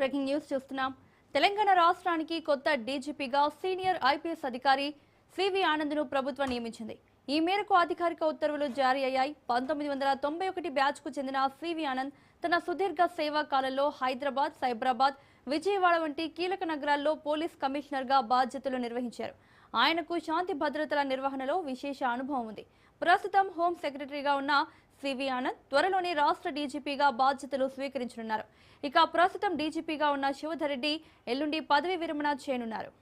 Breaking news చూస్తున్నాం. తెలంగాణ రాష్ట్రానికి కొత్త డీజీపీగా సీనియర్ ఐపీఎస్ అధికారి సివి ఆనంద్ను ప్రభుత్వం నియమించింది. ఈ మేరకు అధికారిక ఉత్తర్వులు జారీ అయ్యాయి. 1991 బ్యాచ్కు చెందిన సివి ఆనంద్ తన సుదీర్ఘ సేవా కాలంలో హైదరాబాద్, సైబరాబాద్, విజయవాడ వంటి కీలక నగరాల్లో పోలీస్ కమిషనర్గా బాధ్యతలు నిర్వహించారు. ఆయనకు శాంతి భద్రతల నిర్వహణలో విశేష అనుభవం ఉంది. ప్రస్తుతం హోం సెక్రటరీగా ఉన్న సివి ఆనంద్ త్వరలోనే రాష్ట్ర డీజీపీగా బాధ్యతలు స్వీకరించనున్నారు. ఇక ప్రస్తుతం డీజీపీగా ఉన్న శివధర్ రెడ్డి ఎల్లుండి పదవి విరమణ చేయనున్నారు.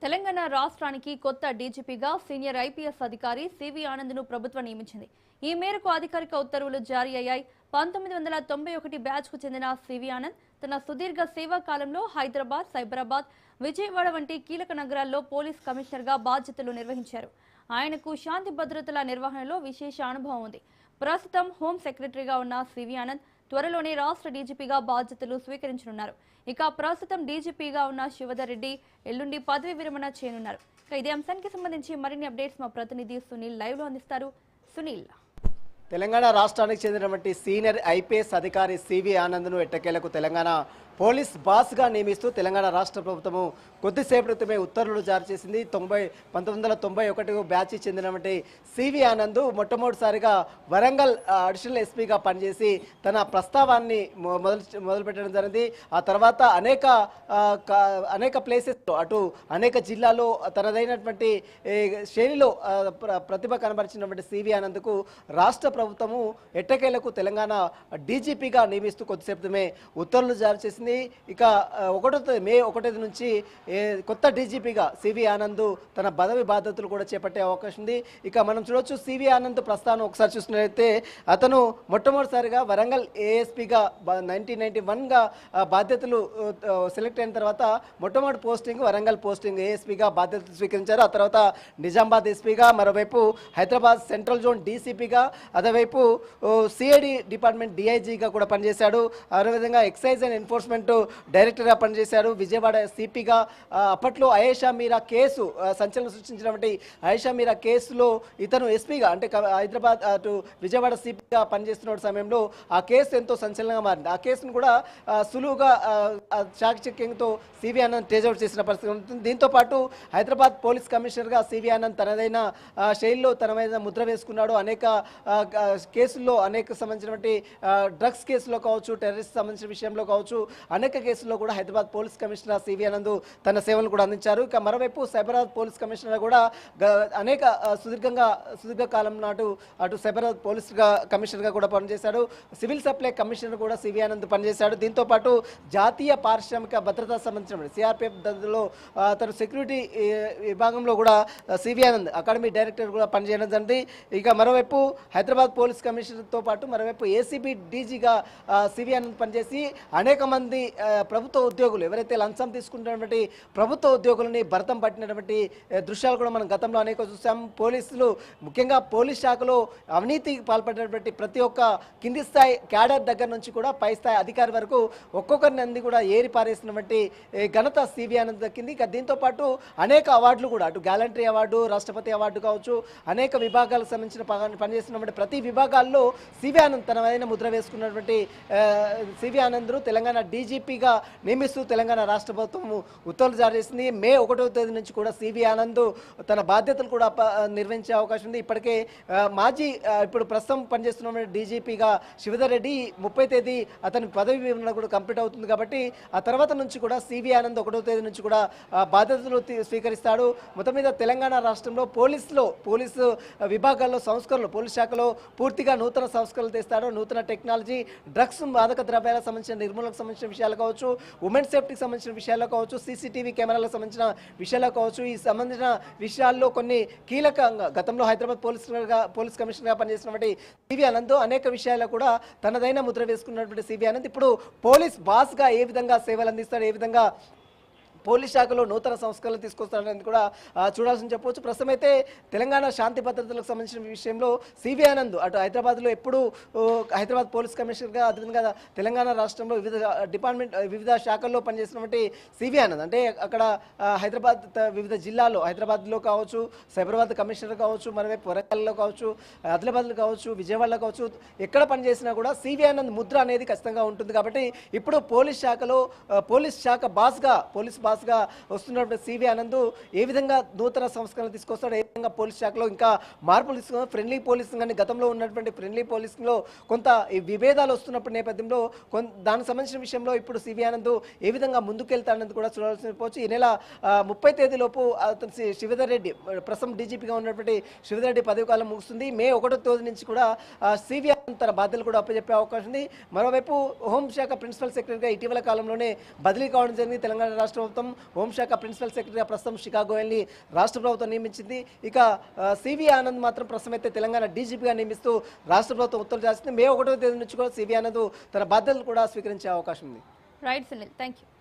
తెలంగాణ రాష్ట్రానికి కొత్త డీజీపీగా సీనియర్ ఐపీఎస్ అధికారి సివి ఆనంద్ను ప్రభుత్వం నియమించింది. ఈ మేరకు అధికారిక ఉత్తర్వులు జారీ అయ్యాయి. 1991 బ్యాచ్కు చెందిన సివి ఆనంద్ తన సుదీర్ఘ సేవా కాలంలో హైదరాబాద్, సైబరాబాద్, విజయవాడ వంటి కీలక నగరాల్లో పోలీస్ కమిషనర్గా బాధ్యతలు నిర్వహించారు. ఆయనకు శాంతి భద్రతల నిర్వహణలో విశేష అనుభవం ఉంది. ప్రస్తుతం హోం సెక్రటరీగా ఉన్న సివి ఆనంద్ త్వరలోనే రాష్ట్ర డీజీపీగా బాధ్యతలు స్వీకరించనున్నారు. ఇక ప్రస్తుతం డీజీపీగా ఉన్న శివధర్ రెడ్డి ఎల్లుండి పదవి విరమణ చేయనున్నారు. ఇదే అంశానికి సంబంధించి మరిన్ని అప్డేట్స్ మా ప్రతినిధి సునీల్ లైవ్ లో అందిస్తారు. సునీల్, తెలంగాణ రాష్ట్రానికి చెందినటువంటి సీనియర్ ఐపీఎస్ అధికారి సివి ఆనంద్ను ఎట్టకేలకు తెలంగాణ పోలీస్ బాస్గా నియమిస్తూ తెలంగాణ రాష్ట్ర ప్రభుత్వము కొద్దిసేపటి క్రితమే ఉత్తర్వులు జారీ చేసింది. 1991 బ్యాచ్ చెందినటువంటి సివి ఆనంద్ మొట్టమొదటిసారిగా వరంగల్ అడిషనల్ ఎస్పీగా పనిచేసి తన ప్రస్తావాన్ని మొదలుపెట్టడం జరిగింది. ఆ తర్వాత అనేక ప్లేసెస్ అటు అనేక జిల్లాల్లో తనదైనటువంటి శైలిలో ప్రతిభ కనబరిచినటువంటి సివి ఆనంద్కు రాష్ట్ర ప్రభుత్వము ఎట్టకేలకు తెలంగాణ డీజీపీగా నియమిస్తూ కొద్దిసేపటిమే ఉత్తర్వులు జారీ చేసింది. ఇక మే 1 నుంచి కొత్త డీజీపీగా సివి ఆనంద్ తన పదవి బాధ్యతలు కూడా చేపట్టే అవకాశం ఉంది. ఇక మనం చూడొచ్చు, సివి ఆనంద్ ప్రస్థానం ఒకసారి చూసినట్లయితే అతను మొట్టమొదటిసారిగా వరంగల్ ఏఎస్పీగా 1991గా బాధ్యతలు సెలెక్ట్ అయిన తర్వాత మొట్టమొదటి పోస్టింగ్ వరంగల్ పోస్టింగ్ ఏఎస్పీగా బాధ్యతలు స్వీకరించారు. ఆ తర్వాత నిజామాబాద్ ఎస్పీగా, మరోవైపు హైదరాబాద్ సెంట్రల్ జోన్ డీసీపీగా, అదేవైపు సిఐడి డిపార్ట్మెంట్ డిఐజీగా కూడా పనిచేశాడు. అదేవిధంగా ఎక్సైజ్ అండ్ ఎన్ఫోర్స్మెంట్ డైరెక్టర్గా పనిచేశారు. విజయవాడ సిపిగా, అప్పట్లో ఆయేషా మీరా కేసు సంచలనం సృష్టించినటువంటి ఆయేషా మీరా కేసులో ఇతను ఎస్పీగా అంటే హైదరాబాద్ అటు విజయవాడ సిపిగా పనిచేస్తున్న సమయంలో ఆ కేసు ఎంతో సంచలనంగా మారింది. ఆ కేసును కూడా సులువుగా చాకచక్యంతో సివి ఆనంద్ టేజౌట్ చేసిన పరిస్థితి ఉంటుంది. దీంతో పాటు హైదరాబాద్ పోలీస్ కమిషనర్గా సివి ఆనంద్ తనదైన శైలిలో తనదైన ముద్ర వేసుకున్నాడు. అనేక కేసుల్లో సంబంధించినటువంటి డ్రగ్స్ కేసులో కావచ్చు, టెర్రరిస్ట్ సంబంధించిన విషయంలో కావచ్చు, అనేక కేసుల్లో కూడా Hyderabad police commissioner CV Anand తన సేవలు కూడా అందించారు. ఇక మరోవైపు సైబరాబాద్ పోలీస్ కమిషనర్ కూడా అనేక సుదీర్ఘ కాలం నాటు అటు సైబరాబాద్ పోలీస్ కమిషనర్గా కూడా పనిచేశాడు. సివిల్ సప్లై కమిషనర్ కూడా సివి ఆనంద్ పనిచేశాడు. దీంతో పాటు జాతీయ పారిశ్రామిక భద్రతా సంబంధించిన సిఆర్పిఎఫ్ లో తన సెక్యూరిటీ విభాగంలో కూడా సివి ఆనంద్ అకాడమీ డైరెక్టర్ కూడా పనిచేయడం జరిగింది. ఇక మరోవైపు హైదరాబాద్ పోలీస్ కమిషనర్తో పాటు మరోవైపు ఏసీబీ డీజీగా సివి ఆనంద్ పనిచేసి అనేక మంది ప్రభుత్వ ఉద్యోగులు ఎవరైతే లంచం తీసుకుంటున్నటువంటి ప్రభుత్వ ఉద్యోగులని భరతం పట్టినటువంటి దృశ్యాలు కూడా మనం గతంలో అనేక చూసాం. పోలీసులు ముఖ్యంగా పోలీస్ శాఖలో అవినీతికి పాల్పడినటువంటి ప్రతి ఒక్క కింది స్థాయి క్యాడర్ దగ్గర నుంచి కూడా పై స్థాయి అధికారి వరకు ఒక్కొక్కరిని కూడా ఏరి పారేసినటువంటి ఘనత సివి ఆనంద్ దక్కింది. ఇక దీంతో పాటు అనేక అవార్డులు కూడా అటు గ్యాలంటరీ అవార్డు, రాష్ట్రపతి అవార్డు కావచ్చు, అనేక విభాగాలకు సంబంధించిన పనిచేస్తున్నటువంటి ప్రతి విభాగాల్లో సివి ఆనంద్ తనదైన ముద్ర వేసుకున్నటువంటి సివి ఆనంద్ తెలంగాణ డీజీపీగా నియమిస్తూ తెలంగాణ రాష్ట్ర ప్రభుత్వం ఉత్తర్వులు జారీ చేసింది. మే 1వ తేదీ నుంచి కూడా సివి ఆనంద్ తన బాధ్యతలు కూడా నిర్వహించే అవకాశం ఉంది. ఇప్పటికే ఇప్పుడు ప్రస్తుతం పనిచేస్తున్న డీజీపీగా శివధర్ రెడ్డి 30వ తేదీ అతని పదవి విరమణ కూడా కంప్లీట్ అవుతుంది. కాబట్టి ఆ తర్వాత నుంచి కూడా సివి ఆనంద్ 1వ తేదీ నుంచి కూడా బాధ్యతలు స్వీకరిస్తాడు. మొత్తం మీద తెలంగాణ రాష్ట్రంలో పోలీసు విభాగాల్లో సంస్కరణలు, పోలీస్ శాఖలో పూర్తిగా నూతన సంస్కరణలు తెస్తాడు. నూతన టెక్నాలజీ, డ్రగ్స్, మాదక ద్రవ్యాలకు సంబంధించిన నిర్మూలనకు సంబంధించిన విషయాలు కావచ్చు, ఉమెన్ సేఫ్టీకి సంబంధించిన విషయాల్లో కావచ్చు, సీసీటీవీ కెమెరాలకు సంబంధించిన విషయాల్లో కావచ్చు, ఈ సంబంధించిన విషయాల్లో కొన్ని కీలకంగా గతంలో హైదరాబాద్ పోలీస్ కమిషనర్గా పనిచేసినటువంటి సివి ఆనంద్ అనేక విషయాల్లో కూడా తనదైన ముద్ర వేసుకున్నటువంటి సివి ఆనంద్ ఇప్పుడు పోలీస్ బాస్గా ఏ విధంగా సేవలు అందిస్తాడు, ఏ విధంగా పోలీస్ శాఖలో నూతన సంస్కరణలు తీసుకొస్తారనేది కూడా చూడాల్సిన చెప్పవచ్చు. ప్రస్తుతం అయితే తెలంగాణ శాంతి భద్రతలకు సంబంధించిన విషయంలో సివి ఆనంద్ అటు హైదరాబాద్లో ఎప్పుడు హైదరాబాద్ పోలీస్ కమిషనర్గా అదేవిధంగా తెలంగాణ రాష్ట్రంలో వివిధ శాఖల్లో పనిచేసినటువంటి సివి ఆనంద్ అంటే అక్కడ హైదరాబాద్ వివిధ జిల్లాల్లో హైదరాబాద్లో కావచ్చు, సైబరాబాద్ కమిషనర్ కావచ్చు, మరోవైపు వరంగల్లో కావచ్చు, ఆదిలాబాద్లో కావచ్చు, విజయవాడలో కావచ్చు, ఎక్కడ పనిచేసినా కూడా సివి ఆనంద్ ముద్ర అనేది ఖచ్చితంగా ఉంటుంది. కాబట్టి ఇప్పుడు పోలీస్ శాఖలో పోలీస్ శాఖ పోలీస్ బాస్గా వస్తున్నప్పుడు సివి ఆనంద్ ఏ విధంగా నూతన సంస్కరణలు తీసుకొస్తాడు, ఏ విధంగా పోలీస్ శాఖలో ఇంకా మార్పులు తీసుకున్నాడు, ఫ్రెండ్లీ పోలీసింగ్ అని గతంలో ఉన్నటువంటి ఫ్రెండ్లీ పోలీసింగ్లో కొంత ఈ విభేదాలు వస్తున్నప్పుడు నేపథ్యంలో దానికి సంబంధించిన విషయంలో ఇప్పుడు సివి ఆనంద్ ఏ విధంగా ముందుకెళ్తాడన్నది కూడా చూడాల్సిన పోవచ్చు. ఈ నెల 30 తేదీలోపు అతను శ్రీధర్ రెడ్డి ప్రస్తుతం డీజీపీగా ఉన్నటువంటి శ్రీధర్ రెడ్డి పదవి కాలం ముగుస్తుంది. మే 1వ తేదీ నుంచి కూడా సివి ఆనంద్ తన బాధ్యతలు కూడా అప్పచెప్పే అవకాశం ఉంది. మరోవైపు హోంశాఖ ప్రిన్సిపల్ సెక్రటరీగా ఇటీవల కాలంలోనే బదిలీ కావడం జరిగింది. తెలంగాణ రాష్ట్ర ప్రభుత్వం హోంశాఖ ప్రిన్సిపల్ సెక్రటరీగా ప్రస్తుతం షికాగో గోయల్ని రాష్ట్ర ప్రభుత్వం నియమించింది. ఇక సివి ఆనంద్ మాత్రం ప్రస్తుతం అయితే తెలంగాణ డీజీపీగా నియమిస్తూ రాష్ట్ర ప్రభుత్వం ఉత్తర్వులు చేస్తుంది. మే 1వ తేదీ నుంచి కూడా సివి ఆనంద్ తన బాధ్యతలు కూడా స్వీకరించే అవకాశం ఉంది. Right Sunil, thank you.